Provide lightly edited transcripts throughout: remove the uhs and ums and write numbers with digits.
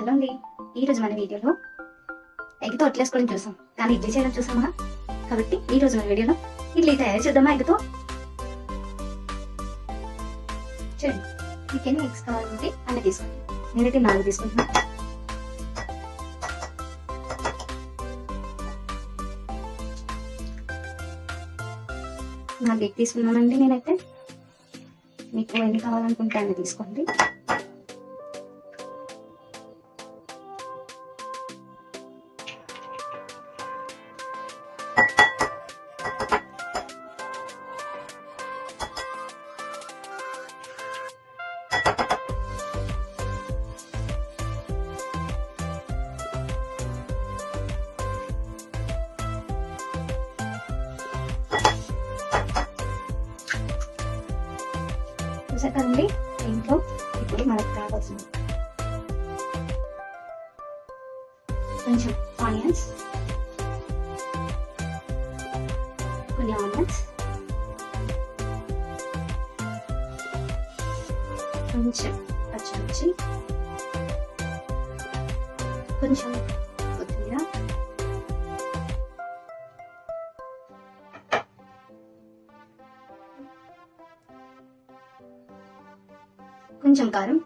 Hello అండి, ఈరోజు మన వీడియోలో ఎగ్తో అట్లేసుకోవడం చూసాం, కానీ ఇడ్లీ చేయడం చూసామా? కాబట్టి ఈరోజు మన వీడియోలో ఇడ్లీ తయారు చేద్దామా ఎగ్తో. చూడండి, మీకు ఎన్ని ఎగ్స్ కావాలంటే అన్నీ తీసుకోండి. నేనైతే 4 తీసుకుంటున్నాను. ఎగ్ తీసుకున్నానండి నేనైతే. మీకు ఎన్ని కావాలనుకుంటే అన్ని తీసుకోండి. చూసారు కదండి, ఇంట్లో ఇప్పుడు మనకు కావాల్సింది కొంచెం ఆనియన్స్, కొన్ని ఆనియన్స్, కొంచెం పచ్చిమిర్చి, కొంచెం కొత్తిమీర, కొంచెం కారం,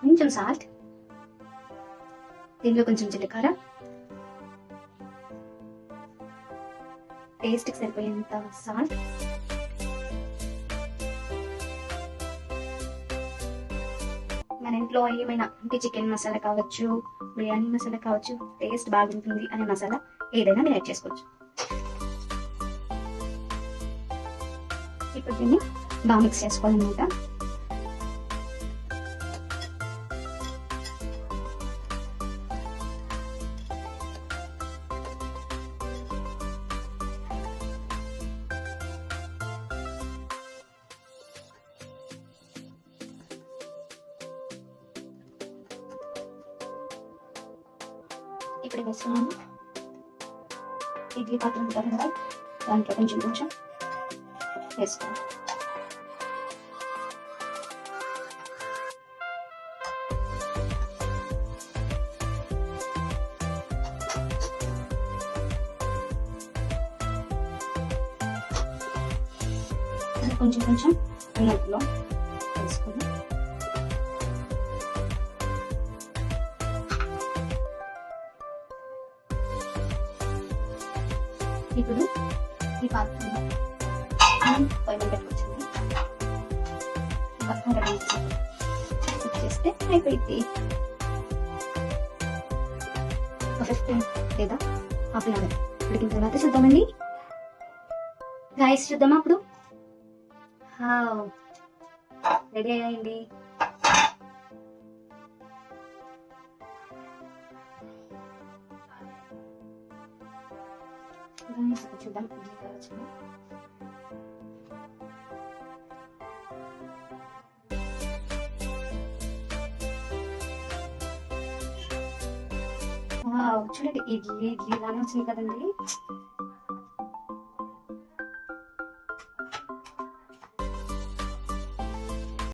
కొంచెం సాల్ట్, దీంట్లో కొంచెం జీలకర్ర, టేస్ట్కి సరిపోయేంత సాల్ట్, మన ఇంట్లో ఏమైనా అంటే చికెన్ మసాలా కావచ్చు, బిర్యానీ మసాలా కావచ్చు, టేస్ట్ బాగుంటుంది అనే మసాలా ఏదైనా మీరు యాడ్ చేసుకోవచ్చు. ఇప్పుడు దీన్ని బాగా మిక్స్ చేసుకోవాలన్నమాట. ఇప్పుడు వేస్తున్నాను ఇడ్లీ పాత్ర ఉంటుంది కదా, దాంట్లో కొంచెం వేసుకోండి. కొంచెం ఉన్నట్లో వేసుకొని ఇప్పుడు ఈ పాత్రని పొయ్యి మీద పెట్టుకొచ్చింది. ఈ పక్కన రెడీ చేస్తే అయిపోయింది. ఒక 15 లేదా హాఫ్ అన్ అవర్ ఉడికిన తర్వాత చూద్దామండి. రైస్ చూద్దామా అప్పుడు. రెడీ అయ్యాయండి. చూద్దాం చూడండి, ఇడ్లీ లానే వచ్చింది కదండి.